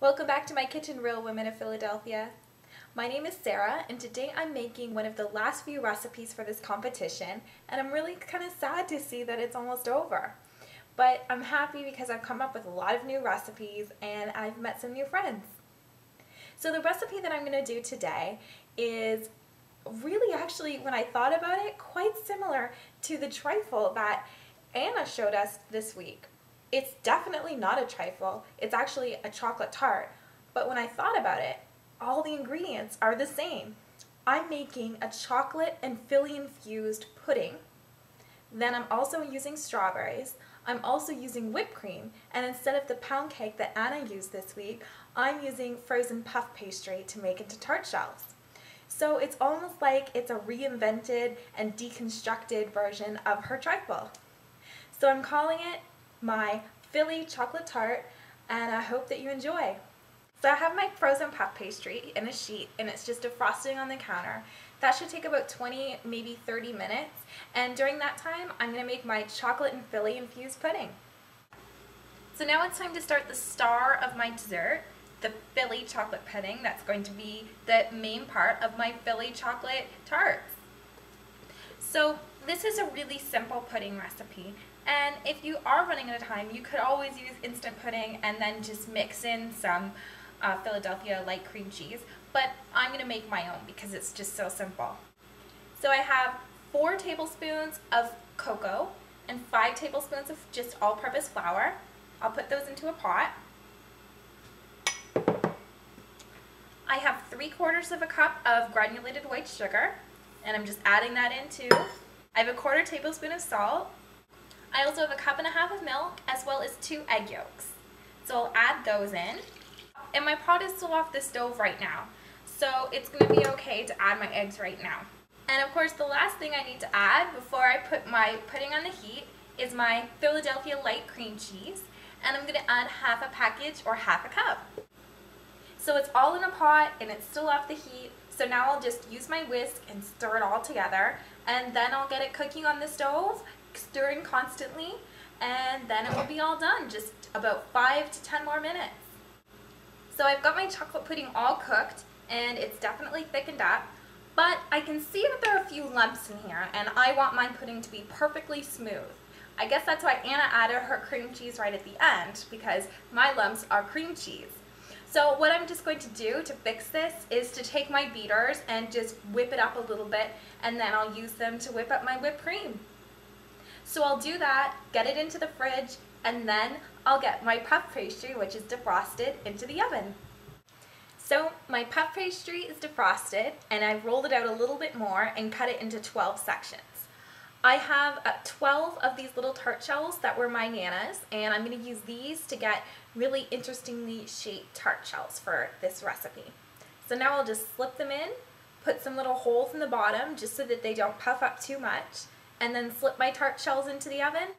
Welcome back to my kitchen, Real Women of Philadelphia. My name is Sarah, and today I'm making one of the last few recipes for this competition, and I'm really kind of sad to see that it's almost over. But I'm happy because I've come up with a lot of new recipes and I've met some new friends. So the recipe that I'm going to do today is really actually, when I thought about it, quite similar to the trifle that Anna showed us this week. It's definitely not a trifle, it's actually a chocolate tart, but when I thought about it, all the ingredients are the same. I'm making a chocolate and Philly infused pudding. Then I'm also using strawberries. I'm also using whipped cream, and instead of the pound cake that Anna used this week, I'm using frozen puff pastry to make into tart shells. So it's almost like it's a reinvented and deconstructed version of her trifle. So I'm calling it my Philly chocolate tart, and I hope that you enjoy. So I have my frozen puff pastry in a sheet, and it's just a frosting on the counter. That should take about 20, maybe 30 minutes, and during that time I'm going to make my chocolate and Philly infused pudding. So now it's time to start the star of my dessert, the Philly chocolate pudding. That's going to be the main part of my Philly chocolate tarts. So this is a really simple pudding recipe, and if you are running out of time, you could always use instant pudding and then just mix in some Philadelphia light cream cheese, but I'm going to make my own because it's just so simple. So I have 4 tablespoons of cocoa and 5 tablespoons of just all-purpose flour. I'll put those into a pot. I have 3/4 of a cup of granulated white sugar, and I'm just adding that in too. I have a 1/4 tablespoon of salt. I also have a 1.5 cups of milk as well as 2 egg yolks. So I'll add those in. And my pot is still off the stove right now, so it's going to be okay to add my eggs right now. And of course the last thing I need to add before I put my pudding on the heat is my Philadelphia light cream cheese, and I'm going to add 1/2 package or 1/2 cup. So it's all in a pot and it's still off the heat, so now I'll just use my whisk and stir it all together, and then I'll get it cooking on the stove, stirring constantly, and then it will be all done, just about 5 to 10 more minutes. So I've got my chocolate pudding all cooked, and it's definitely thickened up, but I can see that there are a few lumps in here, and I want my pudding to be perfectly smooth. I guess that's why Anna added her cream cheese right at the end, because my lumps are cream cheese. So what I'm just going to do to fix this is to take my beaters and just whip it up a little bit, and then I'll use them to whip up my whipped cream. So I'll do that, get it into the fridge, and then I'll get my puff pastry, which is defrosted, into the oven. So my puff pastry is defrosted, and I've rolled it out a little bit more and cut it into 12 sections. I have 12 of these little tart shells that were my Nana's, and I'm going to use these to get really interestingly shaped tart shells for this recipe. So now I'll just slip them in, put some little holes in the bottom just so that they don't puff up too much, and then slip my tart shells into the oven,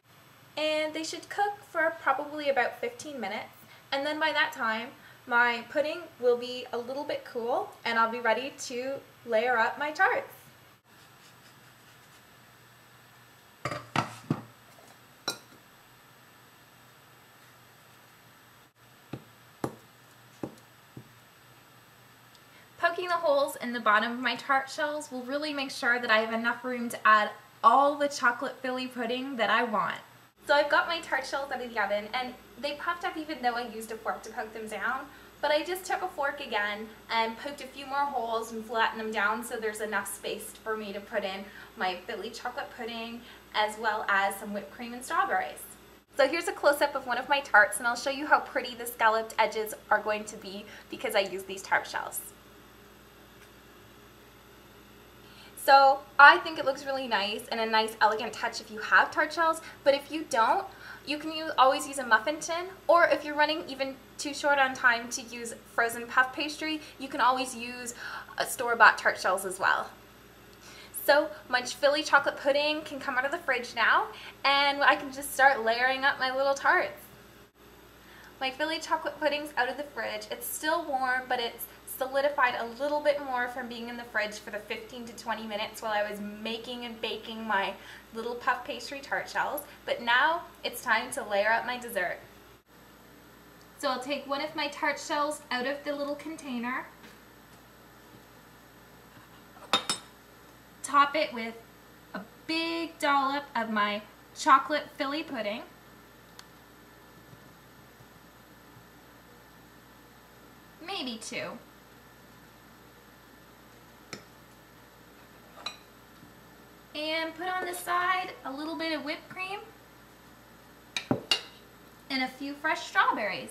and they should cook for probably about 15 minutes, and then by that time my pudding will be a little bit cool and I'll be ready to layer up my tarts. Poking the holes in the bottom of my tart shells will really make sure that I have enough room to add all the chocolate Philly pudding that I want. So I've got my tart shells out of the oven, and they puffed up even though I used a fork to poke them down, but I just took a fork again and poked a few more holes and flattened them down so there's enough space for me to put in my Philly chocolate pudding as well as some whipped cream and strawberries. So here's a close-up of one of my tarts, and I'll show you how pretty the scalloped edges are going to be because I use these tart shells. So I think it looks really nice and a nice elegant touch if you have tart shells, but if you don't, you can always use a muffin tin, or if you're running even too short on time to use frozen puff pastry, you can always use store-bought tart shells as well. So my Philly chocolate pudding can come out of the fridge now, and I can just start layering up my little tarts. My Philly chocolate pudding's out of the fridge. It's still warm, but it's solidified a little bit more from being in the fridge for the 15 to 20 minutes while I was making and baking my little puff pastry tart shells. But now it's time to layer up my dessert. So So I'll take one of my tart shells out of the little container, top it with a big dollop of my chocolate Philly pudding, maybe two. And put on the side a little bit of whipped cream and a few fresh strawberries.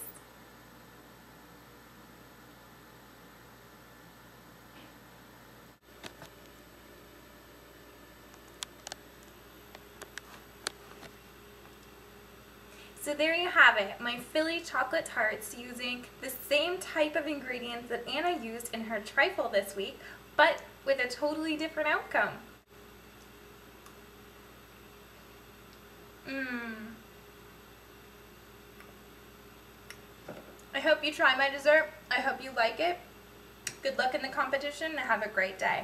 So there you have it, my Philly chocolate tarts using the same type of ingredients that Anna used in her trifle this week, but with a totally different outcome. I hope you try my dessert. I hope you like it. Good luck in the competition and have a great day.